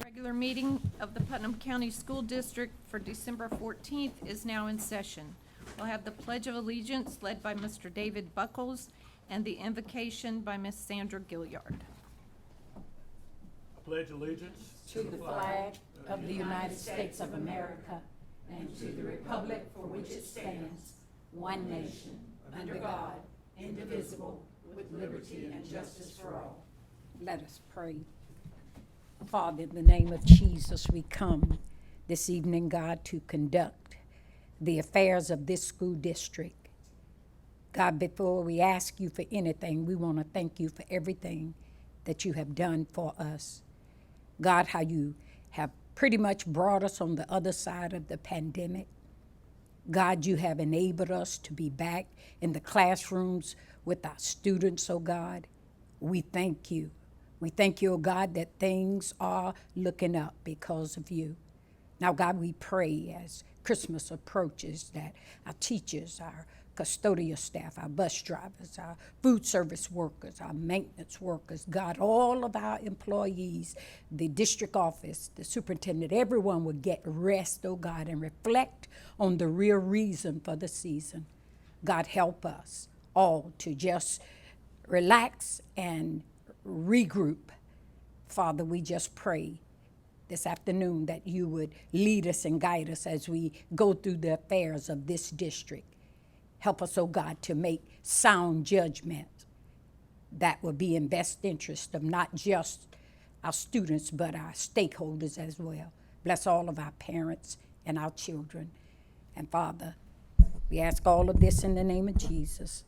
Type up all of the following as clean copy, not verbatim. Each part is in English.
Regular meeting of the Putnam County School District for December 14th is now in session. We'll have the Pledge of Allegiance led by Mr. David Buckles and the invocation by Miss Sandra Gilliard. I pledge allegiance to the flag of the United States of America and to the republic for which it stands, one nation, under God, indivisible, with liberty and justice for all. Let us pray. Father, in the name of Jesus, we come this evening, God, to conduct the affairs of this school district. God, before we ask you for anything, we want to thank you for everything that you have done for us. God, how you have pretty much brought us on the other side of the pandemic. God, you have enabled us to be back in the classrooms with our students, oh God. We thank you. We thank you, oh God, that things are looking up because of you. Now, God, we pray as Christmas approaches that our teachers, our custodial staff, our bus drivers, our food service workers, our maintenance workers, God, all of our employees, the district office, the superintendent, everyone will get rest, oh God, and reflect on the real reason for the season. God, help us all to just relax and regroup. Father, we just pray this afternoon that you would lead us and guide us as we go through the affairs of this district. Help us, oh God, to make sound judgment that will be in best interest of not just our students, but our stakeholders as well. Bless all of our parents and our children. And Father, we ask all of this in the name of Jesus.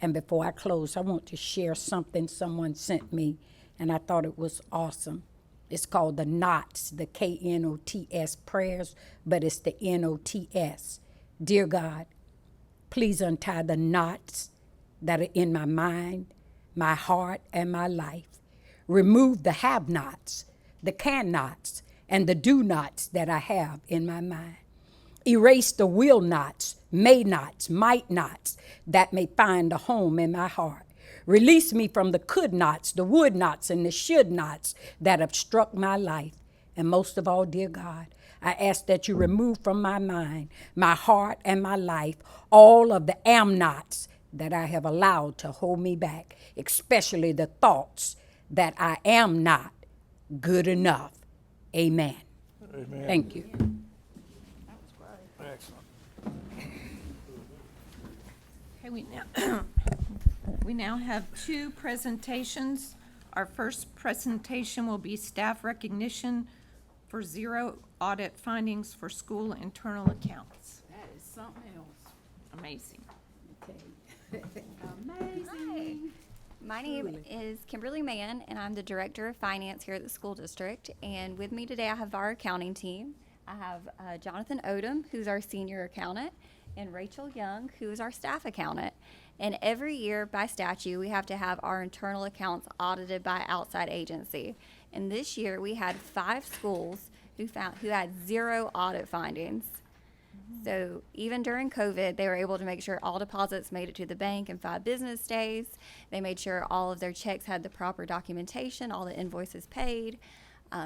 And before I close, I want to share something someone sent me, and I thought it was awesome. It's called the KNOTS, the KNOTS prayers, but it's the NOTS. Dear God, please untie the knots that are in my mind, my heart, and my life. Remove the have-nots, the can-nots, and the do-nots that I have in my mind. Erase the will-nots, may-nots, might-nots that may find a home in my heart. Release me from the could-nots, the would-nots, and the should-nots that obstruct my life. And most of all, dear God, I ask that you remove from my mind, my heart, and my life all of the am-nots that I have allowed to hold me back, especially the thoughts that I am not good enough. Amen. Amen. Thank you. Excellent. Okay, we now have two presentations. Our first presentation will be staff recognition for zero audit findings for school internal accounts. That is something else. Amazing. Okay. Hi, my name is Kimberly Mann, and I'm the Director of Finance here at the school district. And with me today, I have our accounting team. I have Jonathan Odom, who's our senior accountant, and Rachel Young, who is our staff accountant. And every year, by statute, we have to have our internal accounts audited by outside agency. And this year, we had 5 schools who had 0 audit findings. So even during COVID, they were able to make sure all deposits made it to the bank in 5 business days. They made sure all of their checks had the proper documentation, all the invoices paid.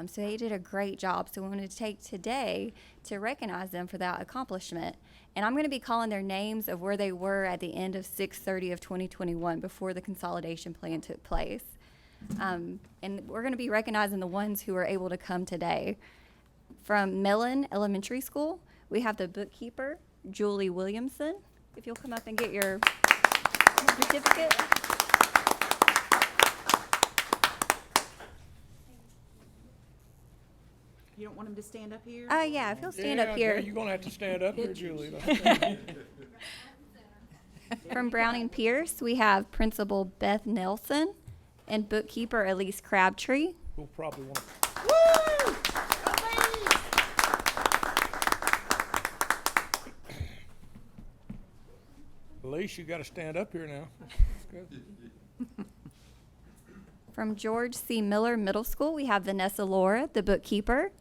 So they did a great job. So we wanted to take today to recognize them for that accomplishment. And I'm going to be calling their names of where they were at the end of 6/30 of 2021 before the consolidation plan took place. And we're going to be recognizing the ones who were able to come today. From Mellon Elementary School, we have the bookkeeper, Julie Williamson. If you'll come up and get your certificate. You don't want him to stand up here? Yeah, if you'll stand up here. Yeah, you're going to have to stand up here, Julie. From Browning Pierce, we have Principal Beth Nelson and bookkeeper Elise Crabtree. We'll probably want to. Woo! Elise, you got to stand up here now. That's good. From George C. Miller Middle School, we have Vanessa Laura, the bookkeeper.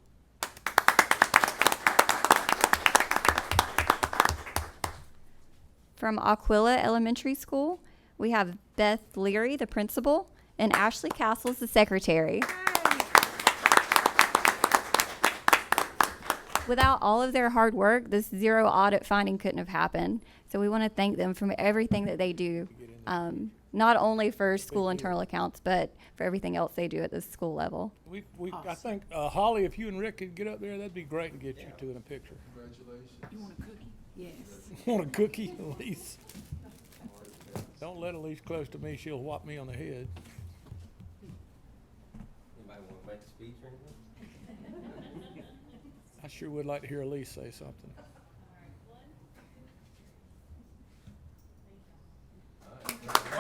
From Aquila Elementary School, we have Beth Leary, the principal, and Ashley Castles, the secretary. without all of their hard work, this zero audit finding couldn't have happened. So we want to thank them for everything that they do, not only for school internal accounts, but for everything else they do at the school level. I think, Holly, if you and Rick could get up there, that'd be great to get you two in a picture. You want a cookie? Yes. Want a cookie, Elise? Don't let Elise close to me, she'll whop me on the head. Anybody want to make a speech or anything? I sure would like to hear Elise say something.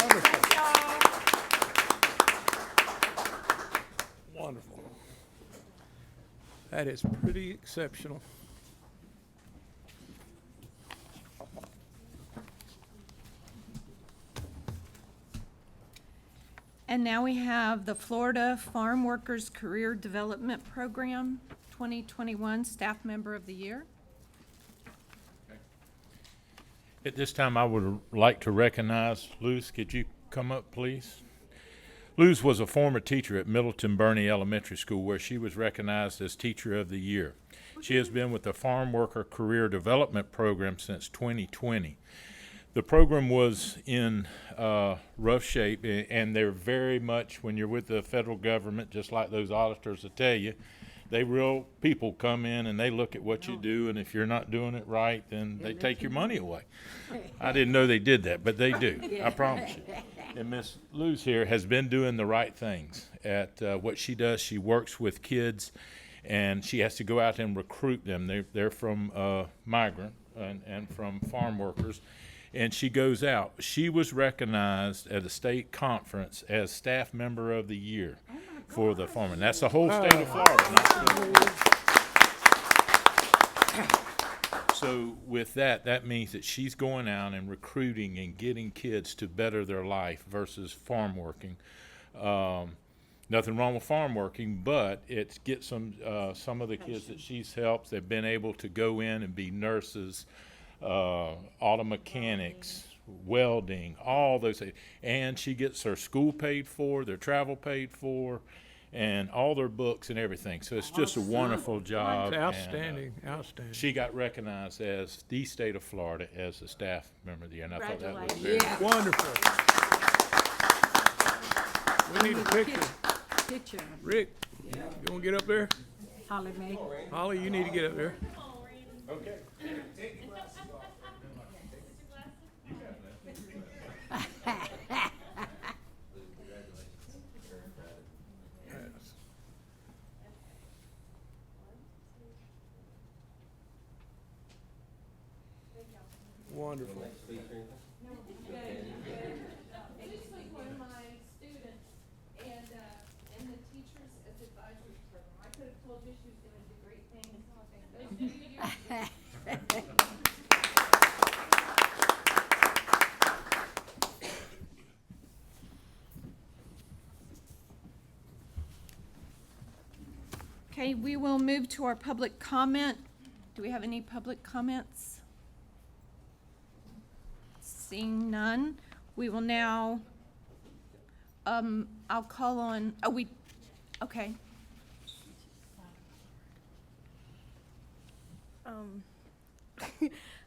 Wonderful. Wonderful. That is pretty exceptional. And now we have the Florida Farm Workers Career Development Program 2021 Staff Member of the Year. At this time, I would like to recognize Luz. Could you come up, please? Luz was a former teacher at Middleton Burney Elementary School, where she was recognized as Teacher of the Year. She has been with the Farm Worker Career Development Program since 2020. The program was in rough shape, and they're very much, when you're with the federal government, just like those auditors will tell you, they real people come in and they look at what you do, and if you're not doing it right, then they take your money away. I didn't know they did that, but they do. I promise you. And Miss Luz here has been doing the right things at what she does. She works with kids, and she has to go out and recruit them. They're from migrant and from farm workers. And she goes out. She was recognized at a state conference as Staff Member of the Year for the farm. And that's the whole state of Florida. So with that, that means that she's going out and recruiting and getting kids to better their life versus farm working. Nothing wrong with farm working, but it gets some of the kids that she's helped. They've been able to go in and be nurses, auto mechanics, welding, all those things. And she gets her school paid for, their travel paid for, and all their books and everything. So it's just a wonderful job. It's outstanding, outstanding. She got recognized as the state of Florida as a Staff Member of the Year, and I thought that was Congratulations. very Wonderful. We need a picture. Picture. Rick, you wanna get up there? Holly Mae. Holly, you need to get up there. Okay. Wonderful. Speech or anything? Just like one of my students and the teachers as advisory program. I could have told you she was gonna do great things. Okay, we will move to our public comment. Do we have any public comments? Seeing none, we will now, I'll call on, okay.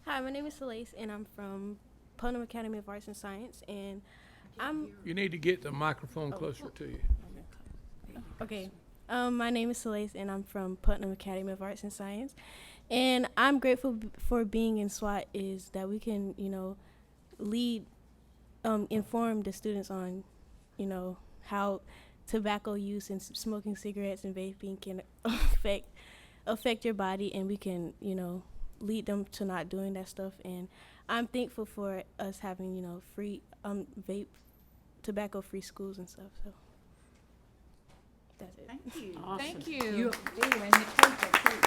Hi, my name is Celeste, and I'm from Putnam Academy of Arts and Science, and I'm You need to get the microphone closer to you. okay. My name is Celeste, and I'm from Putnam Academy of Arts and Science, and I'm grateful for being in SWAT. Is that we can, lead, inform the students on, how tobacco use and smoking cigarettes and vaping can affect your body, and we can, lead them to not doing that stuff. And I'm thankful for us having, free vape, tobacco-free schools and stuff. So that's it. Thank you. Awesome. Thank you. You and the paper too.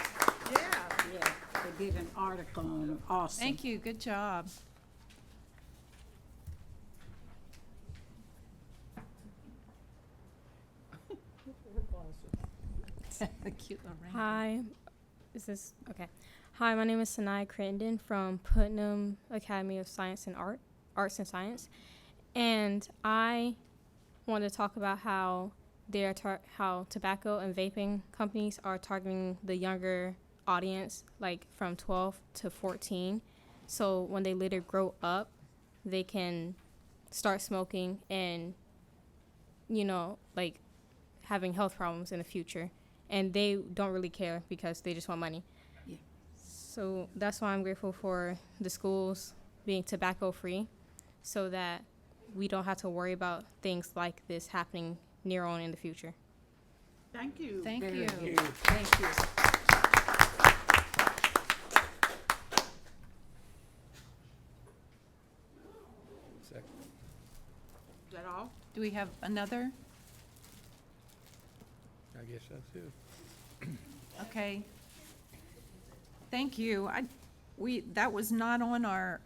Yeah, they did an article on them. Awesome. Thank you, good job. Cute little rain. Hi, is this okay? Hi, my name is Sanai Crandon from Putnam Academy of Science and Arts and Science, and I want to talk about how how tobacco and vaping companies are targeting the younger audience, like from 12 to 14. So when they later grow up, they can start smoking and, you know, like having health problems in the future. And they don't really care because they just want money. Yeah. So that's why I'm grateful for the schools being tobacco free, so that we don't have to worry about things like this happening near on in the future. Thank you. Thank Very you. good. Thank you. Second. Is that all? Do we have another? I guess that's it. Okay. Thank you. That was not on our,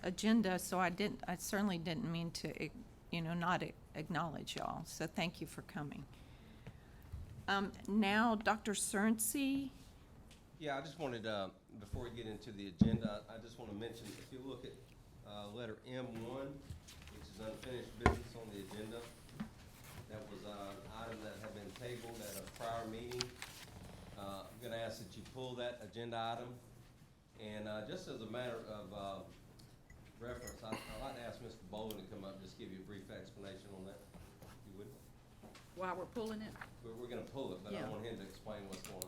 agenda, so I certainly didn't mean to, not acknowledge y'all, so thank you for coming. Now, Dr. Cerncy, Yeah, I just wanted, before we get into the agenda, I just want to mention, if you look at letter M1, which is unfinished business on the agenda, that was an item that had been tabled at a prior meeting. I'm going to ask that you pull that agenda item. And just as a matter of reference, I'd like to ask Mr. Bolin to come up and just give you a brief explanation on that, if you would. While we're pulling it? We're going to pull it, but I Yeah. want him to explain what's going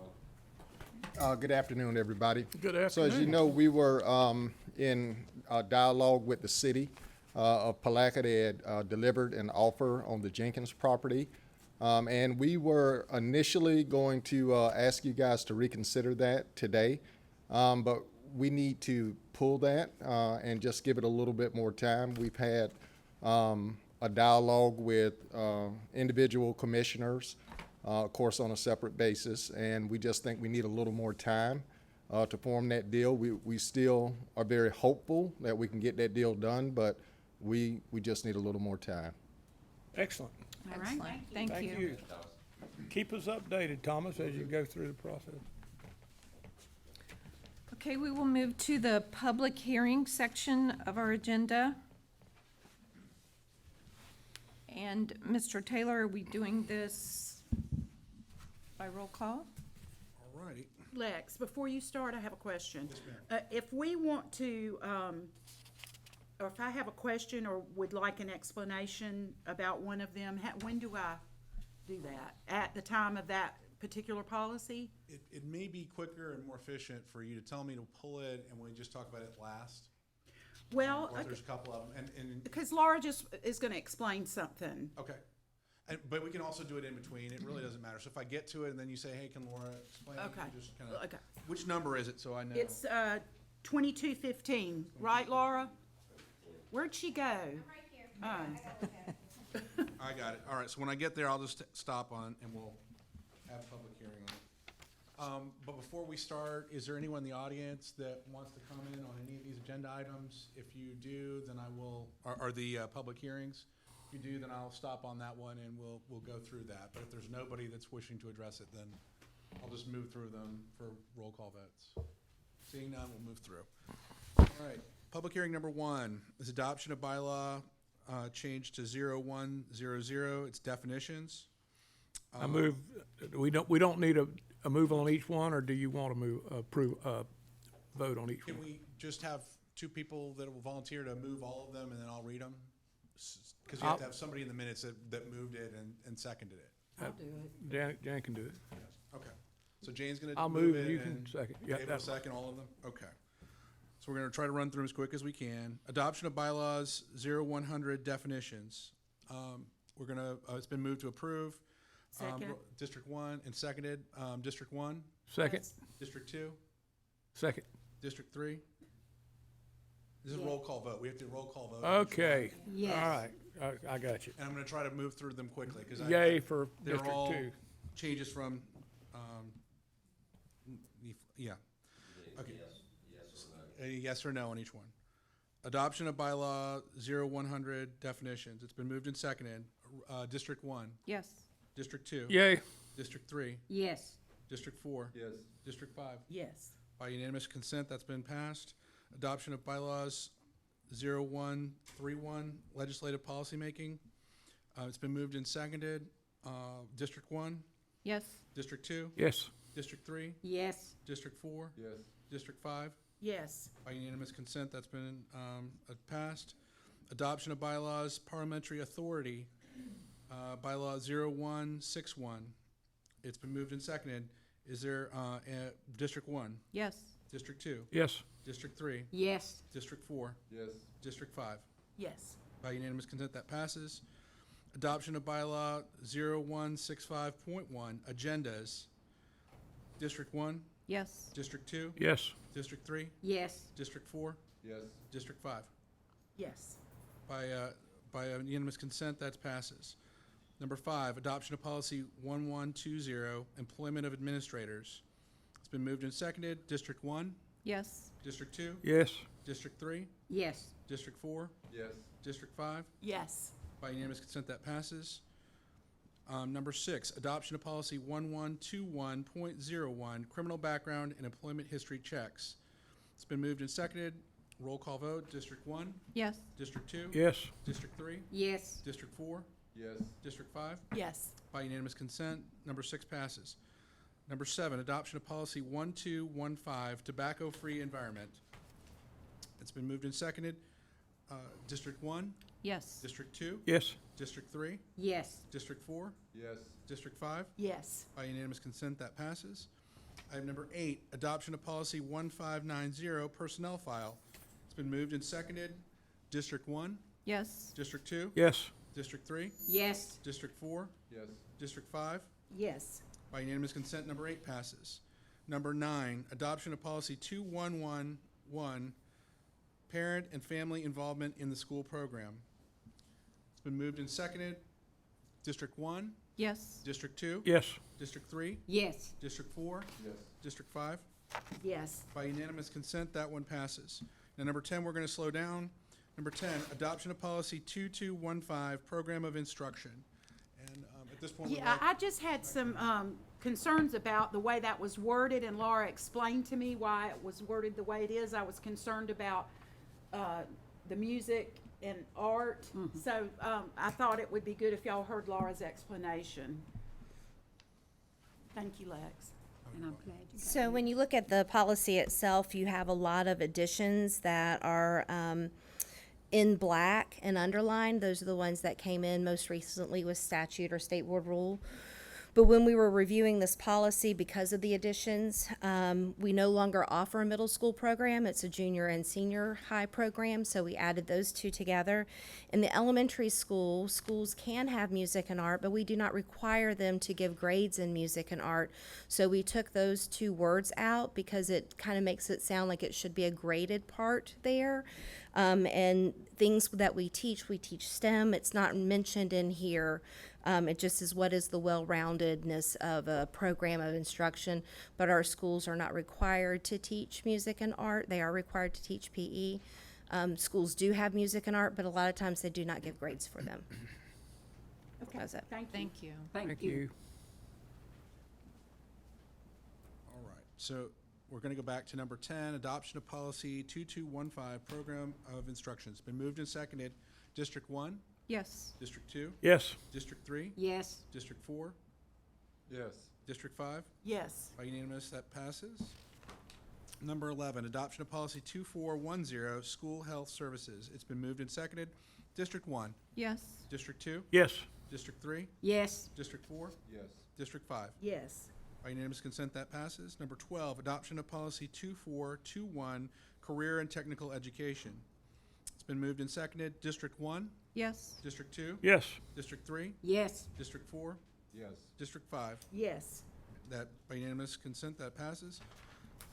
on. Good afternoon, everybody. Good So as you afternoon. know, we were in dialogue with the city of Palaca. They had delivered an offer on the Jenkins property. And we were initially going to ask you guys to reconsider that today. But we need to pull that and just give it a little bit more time. We've had a dialogue with individual commissioners, of course, on a separate basis, and we just think we need a little more time to form that deal. We still are very hopeful that we can get that deal done, but we just need a little more time. Excellent. All right. excellent, thank you. Thomas? Keep us updated, Thomas, as you go through the process. Okay, we will move to the public hearing section of our agenda. And Mr. Taylor, are we doing this by roll call? All righty. Lex, before you start, I have a question. If we want to, or if I have a question or would like an explanation about one of them, when do I do that? At the time of that particular policy? It may be quicker and more efficient for you to tell me to pull it and we just talk about it last. Well, Or if there's a couple of them, and because Laura just is gonna explain something. okay. But we can also do it in between. It really doesn't matter. So if I get to it and then you say, hey, can Laura explain? Okay. You just kind of, Okay. which number is it so I know? It's 2215, right, Laura? Where'd she go? I'm right here. I got it. All right, so when I get there, I'll just stop on and we'll have a public hearing on it. But before we start, is there anyone in the audience that wants to comment on any of these agenda items? If you do, then I will, are the public hearings? If you do, then I'll stop on that one and we'll go through that. But if there's nobody that's wishing to address it, then I'll just move through them for roll call votes. Seeing none, we'll move through. All right, public hearing number 1 is adoption of bylaw change to 0100. It's definitions. I move, we don't need a move on each one, or do you want to vote on each Can one? we just have 2 people that will volunteer to move all of them and then I'll read them? Because you have to have somebody in the minutes that moved it and seconded it. I'll do it. Jan can do it. Okay. So Jane's gonna I'll move move, it you can and second. Yeah, Dave will that's second all of them? Okay. So we're gonna try to run through them as quick as we can. Adoption of bylaws, 0100 definitions. We're gonna, it's been moved to approve. Second. District 1 and seconded. District 1, second, District 2, second. District 3. This is a roll call vote. We have to roll call vote. Okay, Yes. all right, I got you. And I'm gonna try to move through them quickly because Yay for they're District all 2. changes from, yeah. Okay. A yes or no on each one. Adoption of bylaw 0100 definitions. It's been moved and seconded. District 1, Yes. District 2, Yay, District 3, Yes. District 4, Yes. District 5. Yes. By unanimous consent, that's been passed. Adoption of bylaws 0131 legislative policymaking. It's been moved and seconded. District 1, Yes. District 2, yes, District 3, Yes. District 4, Yes. District 5. Yes. By unanimous consent, that's been passed. Adoption of bylaws, parliamentary authority, bylaw 0161. It's been moved and seconded. Is there, District 1, Yes. District 2, Yes. District 3, Yes. District 4, Yes. District 5? Yes. By unanimous consent, that passes. Adoption of bylaw 0165.1, agendas. District 1, Yes. District 2, Yes. District 3, Yes. District 4, Yes. District 5. Yes. By unanimous consent, that passes. Number 5, adoption of policy 1120, employment of administrators. It's been moved and seconded. District 1, Yes. District 2, Yes. District 3, Yes. District 4, Yes. District 5. Yes. By unanimous consent, that passes. Number 6, adoption of policy 1121.01, criminal background and employment history checks. It's been moved and seconded. Roll call vote. District 1, Yes. District 2, Yes. District 3, Yes. District 4, Yes. District 5. Yes. By unanimous consent, number 6 passes. Number 7, adoption of policy 1215, tobacco-free environment. It's been moved and seconded. District 1, Yes. District 2, Yes. District 3, Yes. District 4, Yes. District 5. Yes. By unanimous consent, that passes. Item number 8, adoption of policy 1590, personnel file. It's been moved and seconded. District 1, Yes. District 2, Yes. District 3, Yes. District 4, Yes. District 5. Yes. By unanimous consent, number 8 passes. Number 9, adoption of policy 2111, parent and family involvement in the school program. It's been moved and seconded. District 1, Yes. District 2, Yes. District 3, Yes. District 4, Yes. District 5. Yes. By unanimous consent, that one passes. Now, number 10, we're going to slow down. Number 10, adoption of policy 2215, program of instruction. And at this point, we'd Yeah, like- I just had some concerns about the way that was worded, and Laura explained to me why it was worded the way it is. I was concerned about the music and art, so I thought it would be good if y'all heard Laura's explanation. Thank you, Lex. And I'm glad you got So when you look at the policy itself, you have a lot of additions that are in black and underlined. Those are the ones that came in most recently with statute or state board rule. But when we were reviewing this policy, because of the additions, we no longer offer a middle school program. It's a junior and senior high program, so we added those two together. In the elementary school, schools can have music and art, but we do not require them to give grades in music and art. So we took those two words out because it kind of makes it sound like it should be a graded part there. And things that we teach STEM. It's not mentioned in here. It just is what is the well-roundedness of a program of instruction. But our schools are not required to teach music and art. They are required to teach PE. Schools do have music and art, but a lot of times they do not give grades for them. Okay, That's it. thank you. Thank you. Thank you. All right, so we're going to go back to number 10, adoption of policy 2215, program of instruction. It's been moved and seconded. District 1, Yes. District 2, Yes. District 3, Yes. District 4, Yes. District 5. Yes. By unanimous, that passes. Number 11, adoption of policy 2410, school health services. It's been moved and seconded. District 1, Yes. District 2, Yes. District 3, Yes. District 4, Yes. District 5. Yes. By unanimous consent, that passes. Number 12, adoption of policy 2421, career and technical education. It's been moved and seconded. District 1, Yes. District 2, Yes. District 3, Yes. District 4, Yes. District 5. Yes. That, by unanimous consent, that passes.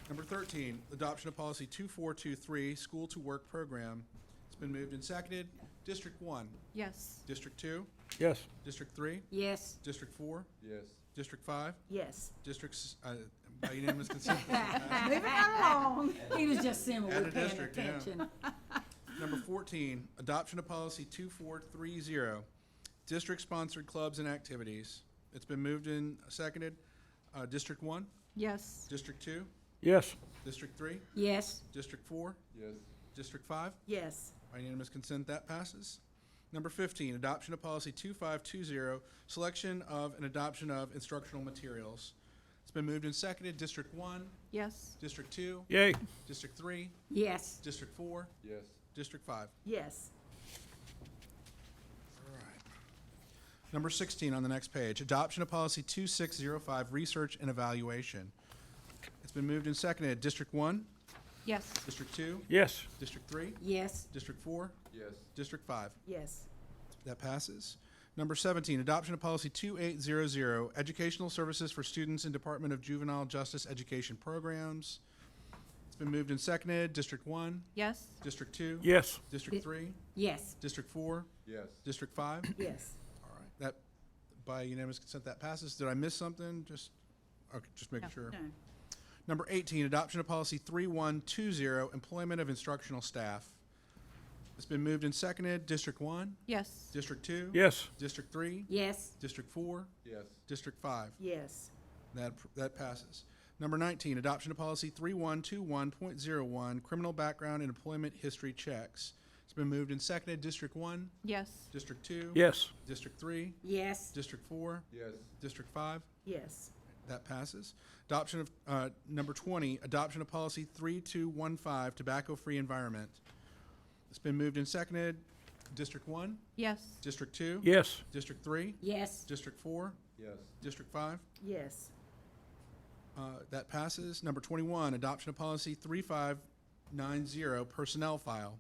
Number 13, adoption of policy 2423, school to work program. It's been moved and seconded. District 1, Yes. District 2, Yes. District 3, Yes. District 4, Yes. District 5. Yes. Districts, by unanimous consent. passes. Moving right along. He was just saying Add we're a paying district, yeah. attention. Number 14, adoption of policy 2430, district-sponsored clubs and activities. It's been moved and seconded. District 1, Yes. District 2, Yes. District 3, Yes. District 4, Yes. District 5. Yes. By unanimous consent, that passes. Number 15, adoption of policy 2520, selection of and adoption of instructional materials. It's been moved and seconded. District 1, Yes. District 2, Yay. District 3, Yes. District 4, Yes. District 5. Yes. All right. Number 16 on the next page, adoption of policy 2605, research and evaluation. It's been moved and seconded. District 1, Yes. District 2, Yes. District 3, Yes. District 4, Yes. District 5. Yes. That passes. Number 17, adoption of policy 2800, educational services for students in Department of Juvenile Justice Education programs. It's been moved and seconded. District 1, Yes. District 2, Yes. District 3, Yes. District 4, Yes. District 5. Yes. All right, that, by unanimous consent, that passes. Did I miss something? Okay, just making No. sure. No. Number 18, adoption of policy 3120, employment of instructional staff. It's been moved and seconded. District 1, Yes. District 2, Yes. District 3, Yes. District 4, Yes. District 5. Yes. That passes. Number 19, adoption of policy 3121.01, criminal background and employment history checks. It's been moved and seconded. District 1, Yes. District 2, Yes. District 3, Yes. District 4, Yes. District 5. Yes. That passes. Adoption of, number 20, adoption of policy 3215, tobacco-free environment. It's been moved and seconded. District 1, Yes. District 2, Yes. District 3, Yes. District 4, Yes. District 5. Yes. That passes. Number 21, adoption of policy 3590, personnel file.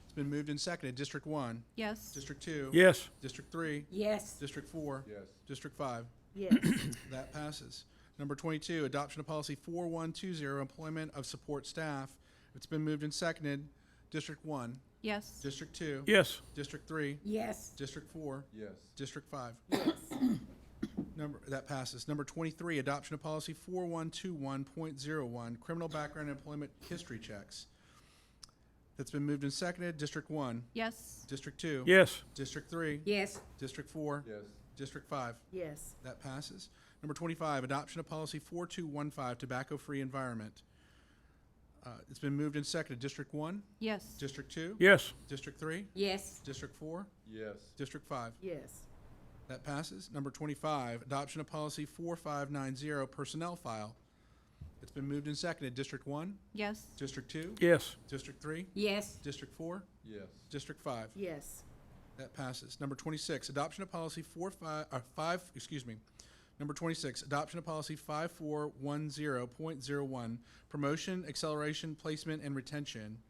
It's been moved and seconded. District 1, Yes. District 2, Yes. District 3, Yes. District 4, Yes. District 5. Yes. That passes. Number 22, adoption of policy 4120, employment of support staff. It's been moved and seconded. District 1, Yes. District 2, Yes. District 3, Yes. District 4, Yes. District 5. Yes. That passes. Number 23, adoption of policy 4121.01, criminal background and employment history checks. That's been moved and seconded. District 1, Yes. District 2, Yes. District 3, Yes. District 4, Yes. District 5. Yes. That passes. Number 25, adoption of policy 4215, tobacco-free environment. It's been moved and seconded. District 1, Yes. District 2, Yes. District 3, Yes. District 4, Yes. District 5. Yes. That passes. Number 25, adoption of policy 4590, personnel file. It's been moved and seconded. District 1, Yes. District 2, Yes. District 3, Yes. District 4, Yes. District 5. Yes. That passes. Number 26, adoption of policy 5, Number 26, adoption of policy 5410.01, promotion, acceleration, placement, and retention.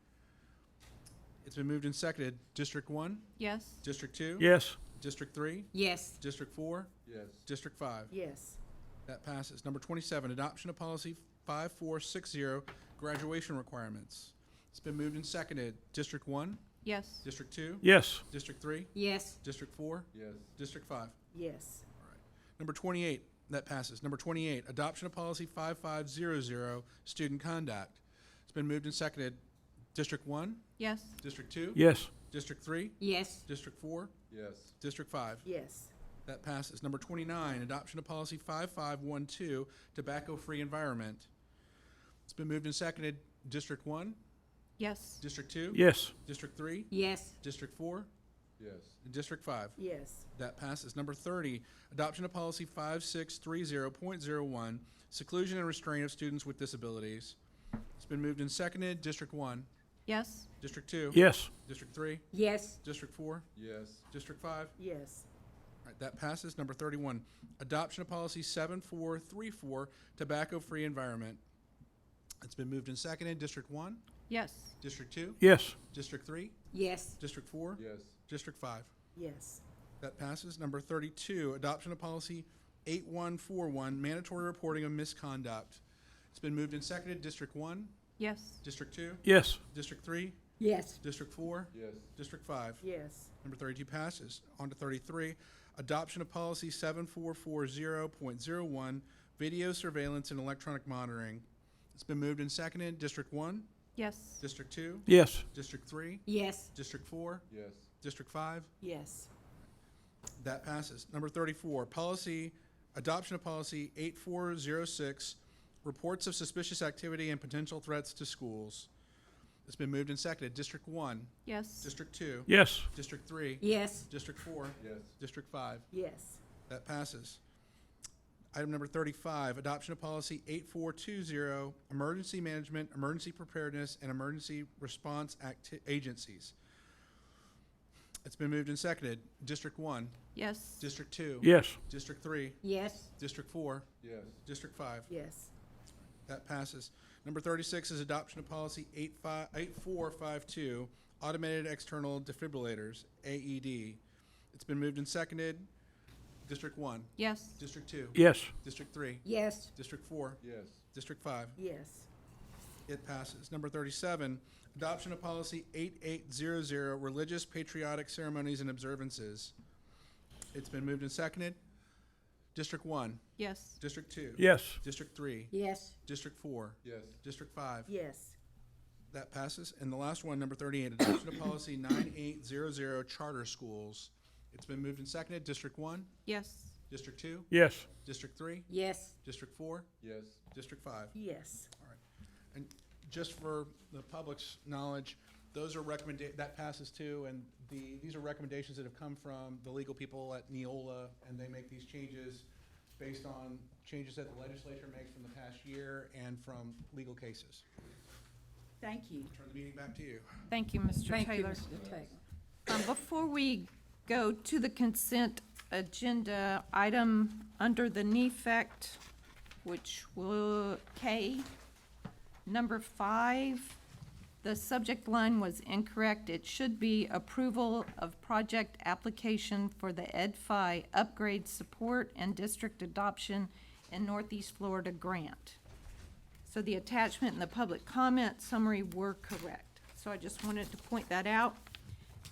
It's been moved and seconded. District 1, Yes. District 2, Yes. District 3, Yes. District 4, Yes. District 5. Yes. That passes. Number 27, adoption of policy 5460, graduation requirements. It's been moved and seconded. District 1, Yes. District 2, Yes. District 3, Yes. District 4, Yes. District 5. Yes. Number 28, that passes. Number 28, adoption of policy 5500, student conduct. It's been moved and seconded. District 1, Yes. District 2, Yes. District 3, Yes. District 4, Yes. District 5. Yes. That passes. Number 29, adoption of policy 5512, tobacco-free environment. It's been moved and seconded. District 1, Yes. District 2, Yes. District 3, Yes. District 4, Yes. and District 5. Yes. That passes. Number 30, adoption of policy 5630.01, seclusion and restraint of students with disabilities. It's been moved and seconded. District 1, Yes. District 2, Yes. District 3, Yes. District 4, Yes. District 5. Yes. All right, that passes. Number 31, adoption of policy 7434, tobacco-free environment. It's been moved and seconded. District 1, Yes. District 2, Yes. District 3, Yes. District 4, Yes. District 5. Yes. That passes. Number 32, adoption of policy 8141, mandatory reporting of misconduct. It's been moved and seconded. District 1, Yes. District 2, Yes. District 3, Yes. District 4, Yes. District 5. Yes. Number 32 passes. On to 33, adoption of policy 7440.01, video surveillance and electronic monitoring. It's been moved and seconded. District 1, Yes. District 2, Yes. District 3, Yes. District 4, Yes. District 5. Yes. That passes. Number 34, adoption of policy 8406, reports of suspicious activity and potential threats to schools. It's been moved and seconded. District 1, Yes. District 2, Yes. District 3, Yes. District 4, Yes. District 5. Yes. That passes. Item number 35, adoption of policy 8420, emergency management, emergency preparedness, and emergency response agencies. It's been moved and seconded. District 1, Yes. District 2. Yes. District 3, Yes. District 4, Yes. District 5. Yes. That passes. Number 36 is adoption of policy 8452, automated external defibrillators, AED. It's been moved and seconded. District 1, Yes. District 2, Yes. District 3, Yes. District 4, Yes. District 5. Yes. It passes. Number 37, adoption of policy 8800, religious patriotic ceremonies and observances. It's been moved and seconded. District 1, Yes. District 2. Yes. District 3, Yes. District 4, Yes. District 5. Yes. That passes. And the last one, number 38, adoption of policy 9800, charter schools. It's been moved and seconded. District 1, Yes. District 2, Yes. District 3, Yes. District 4, Yes. District 5. Yes. And just for the public's knowledge, those are that passes too, and these are recommendations that have come from the legal people at Neola, and they make these changes based on changes that the legislature makes from the past year and from legal cases. Thank you. Turn the meeting back to you. Thank you, Mr. Thank you, Taylor. Mr. Taylor. Before we go to the consent agenda, item under the NEFECT, which will, K, number 5, the subject line was incorrect. It should be approval of project application for the EdFi upgrade support and district adoption in Northeast Florida grant. So the attachment and the public comment summary were correct. So I just wanted to point that out.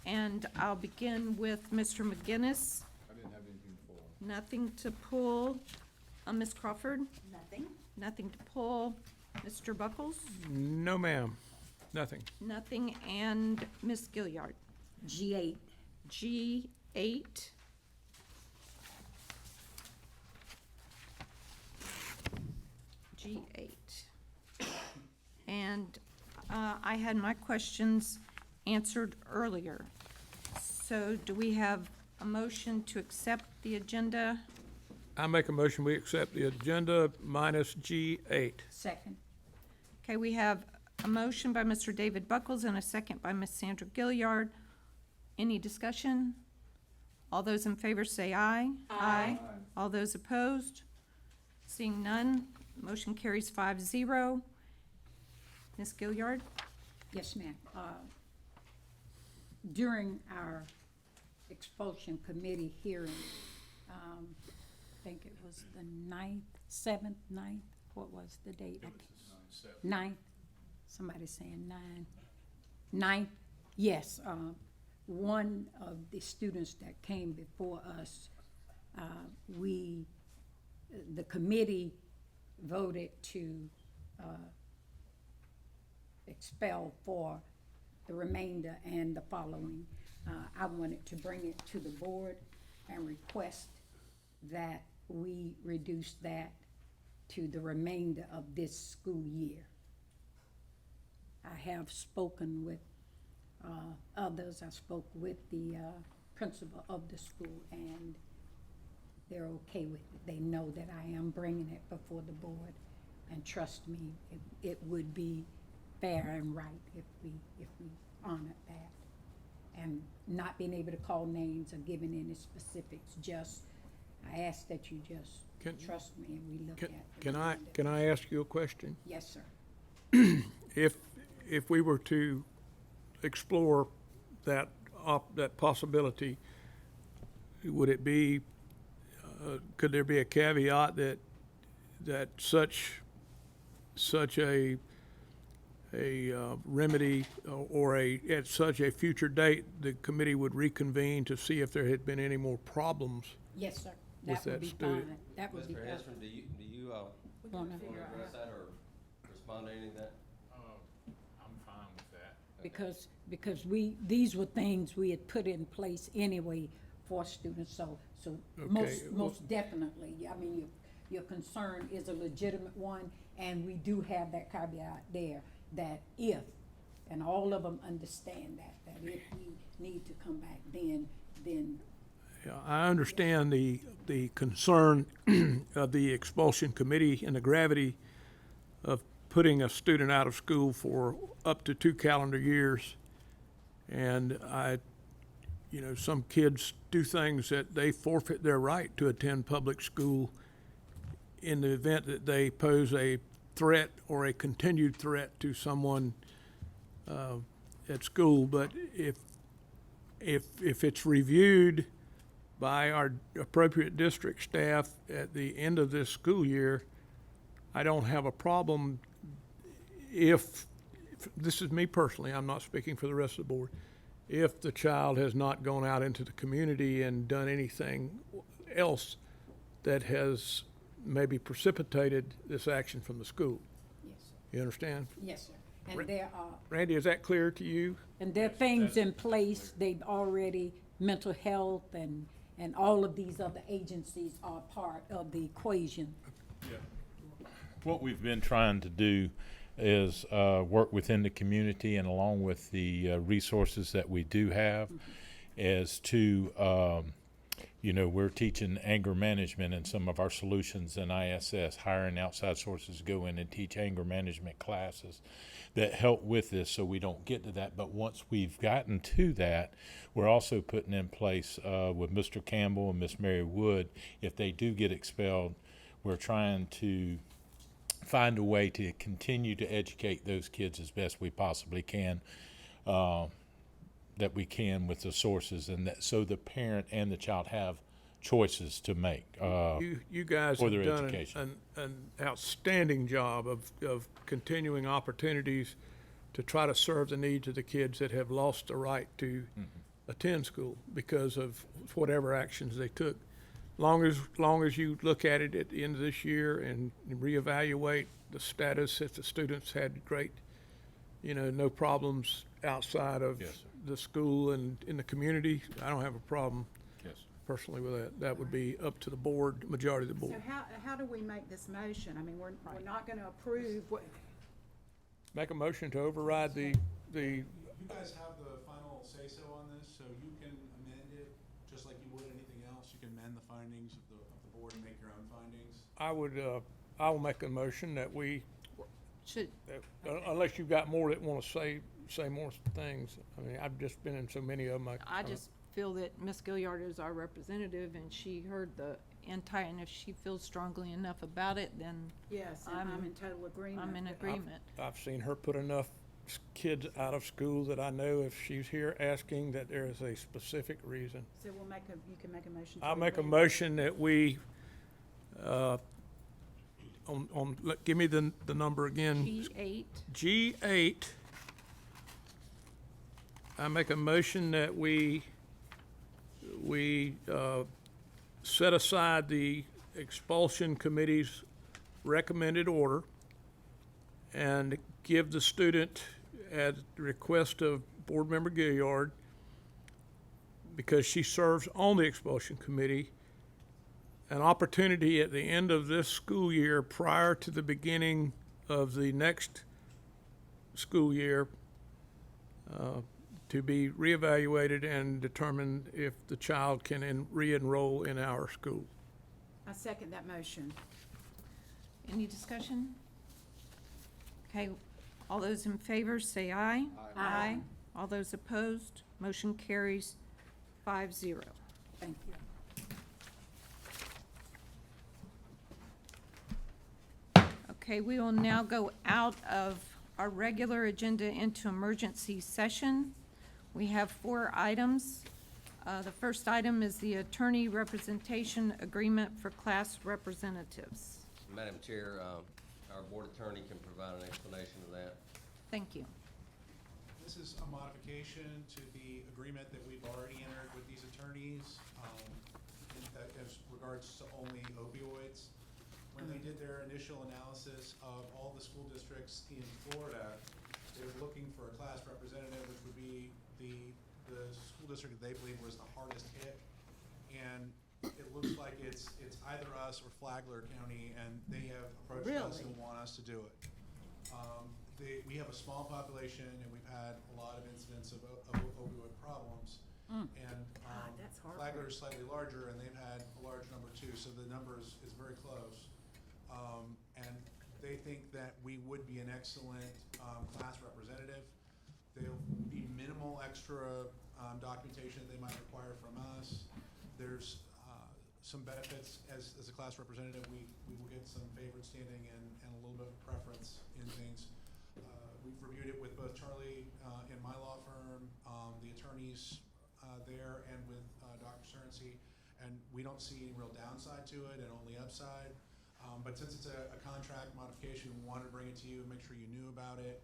And I'll begin with Mr. McGinnis. I didn't have anything for. Nothing to pull. Ms. Crawford? Nothing. Nothing to pull. Mr. Buckles? No, ma'am. Nothing. Nothing. And Ms. Gilliard? G8. G8. G8. And I had my questions answered earlier. So do we have a motion to accept the agenda? I make a motion, we accept the agenda minus G8. Second. Okay, we have a motion by Mr. David Buckles and a second by Ms. Sandra Gilliard. Any discussion? All those in favor say aye. Aye. All those opposed? Seeing none, motion carries 5-0. Ms. Gilliard? Yes, ma'am. During our expulsion committee hearing, I think it was the 7th, 9th, what was the date? 9th, somebody saying 9th, yes. One of the students that came before us, the committee voted to expel for the remainder and the following. I wanted to bring it to the board and request that we reduce that to the remainder of this school year. I have spoken with others. I spoke with the principal of the school, and they're okay with it. They know that I am bringing it before the board, and trust me, it would be fair and right if we honored that. And not being able to call names or giving any specifics, just, I ask that you just Can- trust me and we look at. the Can I, agenda. can I ask you a question? Yes, sir. If we were to explore that possibility, would it be, could there be a caveat that such a remedy or at such a future date, the committee would reconvene to see if there had been any more problems? Yes, sir. With That would that be student. fine. That would be Mr. perfect. Heston, do you Wanna- want to address that or respond to any of that? I'm fine with that. Because these were things we had put in place anyway for students, so Okay, most definitely, I mean, your concern is a legitimate one, and we do have that caveat there, that if, and all of them understand that if we need to come back, then Yeah, I understand the the concern of the expulsion committee and the gravity of putting a student out of school for up to 2 calendar years. And some kids do things that they forfeit their right to attend public school in the event that they pose a threat or a continued threat to someone at school. But if it's reviewed by our appropriate district staff at the end of this school year, I don't have a problem if, this is me personally, I'm not speaking for the rest of the board, if the child has not gone out into the community and done anything else that has maybe precipitated this action from the school. Yes, sir. You understand? Yes, sir. And there are, Randy, is that clear to you? and there are things in place, they've already, mental health and all of these other agencies are part of the equation. What we've been trying to do is work within the community and along with the resources that we do have is to, we're teaching anger management in some of our solutions in ISS, hiring outside sources to go in and teach anger management classes that help with this so we don't get to that. But once we've gotten to that, we're also putting in place with Mr. Campbell and Miss Mary Wood, if they do get expelled, we're trying to find a way to continue to educate those kids as best we possibly can, that we can with the sources, and that so the parent and the child have choices to make You guys for have their done education. an outstanding job of continuing opportunities to try to serve the needs of the kids that have lost the right to attend school because of whatever actions they took. Long as you look at it at the end of this year and reevaluate the status, if the students had great, no problems outside of Yes, sir. the school and in the community, I don't have a problem Yes. personally with that. That would be up to the board, majority of the So board. how do we make this motion? I mean, we're not gonna approve what, Make a motion to override the, You guys have the final say-so on this, so you can amend it, just like you would anything else. You can amend the findings of the board and make your own findings. I will make a motion that we, Should, unless you've got more that want to say more things. I mean, I've just been in so many of them. I just feel that Ms. Gilliard is our representative and she heard the and if she feels strongly enough about it, then yes, and I'm in total agreement. I'm in but- agreement. I've seen her put enough kids out of school that I know if she's here asking that there is a specific reason. So you can make a motion. to I'll make a amend. motion that we, give me the number again. G8, G8, I make a motion that we set aside the expulsion committee's recommended order and give the student, at the request of Board Member Gilliard, because she serves on the expulsion committee, an opportunity at the end of this school year, prior to the beginning of the next school year, to be reevaluated and determine if the child can re-enroll in our school. I second that motion. any discussion? Okay, all those in favor say aye. Aye. All those opposed, motion carries 5-0. Thank you. Okay, we will now go out of our regular agenda into emergency session. We have 4 items. The first item is the attorney representation agreement for class representatives. Madam Chair, our board attorney can provide an explanation of that. Thank you. This is a modification to the agreement that we've already entered with these attorneys, as regards to only opioids. When they did their initial analysis of all the school districts in Florida, they were looking for a class representative, which would be the school district that they believe was the hardest hit. And it looks like it's either us or Flagler County, and they have approached us and want us to do it. We have a small population, and we've had a lot of incidents of opioid problems. And Flagler is slightly larger, and they've had a large number too, so the number is very close. And they think that we would be an excellent class representative. There'll be minimal extra documentation that they might require from us. There's some benefits as a class representative. We will get some favored standing and a little bit of preference in things. We've reviewed it with both Charlie in my law firm, the attorneys there, and with Dr. Cerency, and we don't see any real downside to it and only upside. But since it's a contract modification, we wanted to bring it to you and make sure you knew about it.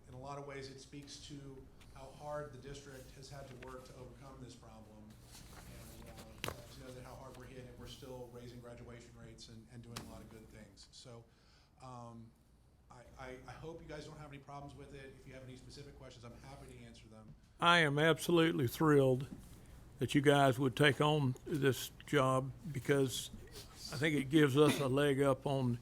In a lot of ways, it speaks to how hard the district has had to work to overcome this problem. And to know that how hard we're hit, and we're still raising graduation rates and doing a lot of good things. So I hope you guys don't have any problems with it. If you have any specific questions, I'm happy to answer them. I am absolutely thrilled that you guys would take on this job, because I think it gives us a leg up on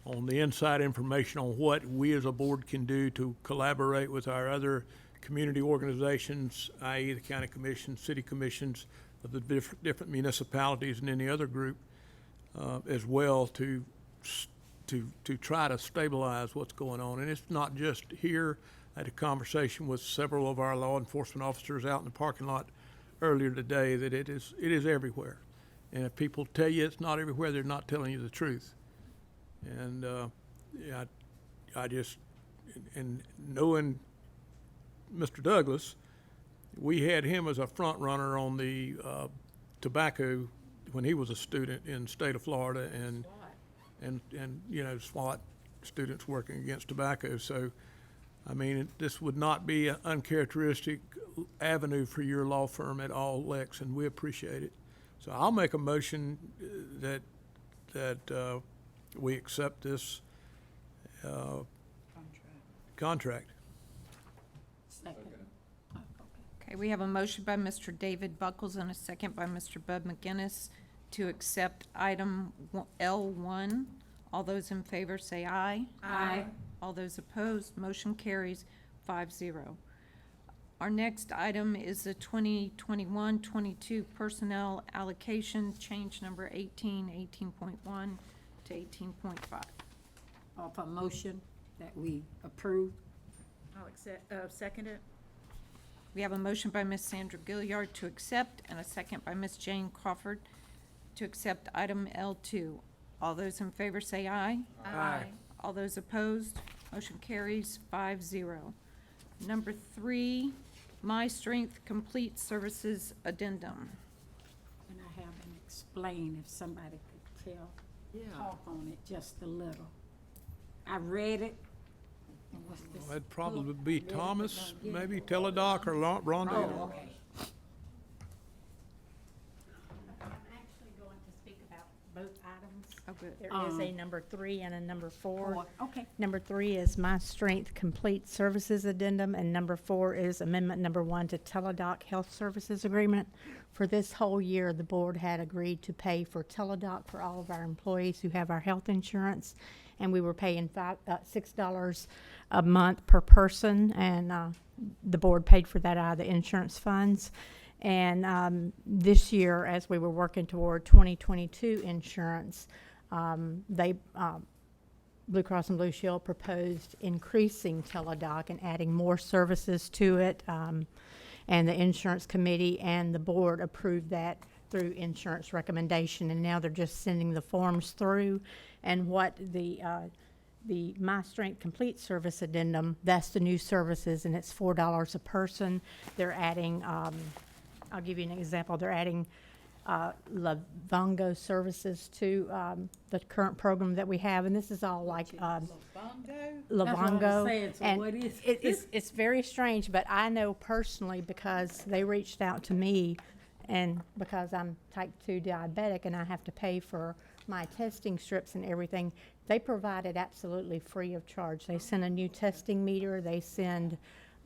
the inside information on what we as a board can do to collaborate with our other community organizations, i.e. the county commission, city commissions of the different municipalities and any other group as well to try to stabilize what's going on. And it's not just here. I had a conversation with several of our law enforcement officers out in the parking lot earlier today that it is everywhere. And if people tell you it's not everywhere, they're not telling you the truth. And I just, and knowing Mr. Douglas, we had him as a front runner on the tobacco when he was a student in the state of Florida, and SWAT students working against tobacco. So, I mean, this would not be an uncharacteristic avenue for your law firm at all, Lex, and we appreciate it. So I'll make a motion that we accept this contract. Second. Okay, we have a motion by Mr. David Buckles and a second by Mr. Bud McGinnis to accept item L1. All those in favor say aye. Aye. All those opposed, motion carries 5-0. Our next item is the 2021-22 personnel allocation, change number 18.1 to 18.5. Offer a motion that we approve. I'll second it. We have a motion by Ms. Sandra Gilliard to accept and a second by Ms. Jane Crawford to accept item L2. All those in favor say aye. Aye. All those opposed, motion carries 5-0. Number 3, My Strength Complete Services Addendum. And I haven't explained, if somebody could talk on it just a little. I read it. And what's this? Well, that'd probably be Thomas, maybe Teledoc or Rhonda. Oh, okay. I'm actually going to speak about both items. Oh, good. There is a number 3 and a number 4. Okay. Number 3 is My Strength Complete Services Addendum, and number 4 is Amendment Number 1 to Teledoc Health Services Agreement. For this whole year, the board had agreed to pay for Teledoc for all of our employees who have our health insurance, and we were paying $6 a month per person, and the board paid for that out of the insurance funds. And this year, as we were working toward 2022 insurance, Blue Cross and Blue Shield proposed increasing Teledoc and adding more services to it. And the insurance committee and the board approved that through insurance recommendation. And now they're just sending the forms through. And what the My Strength Complete Service Addendum, that's the new services, and it's $4 a person. They're adding, I'll give you an example. They're adding Livongo services to the current program that we have, and this is all like Livongo. And what is it's very strange, but I know personally because they reached out to me, and because I'm type 2 diabetic and I have to pay for my testing strips and everything, they provide it absolutely free of charge. They send a new testing meter, they send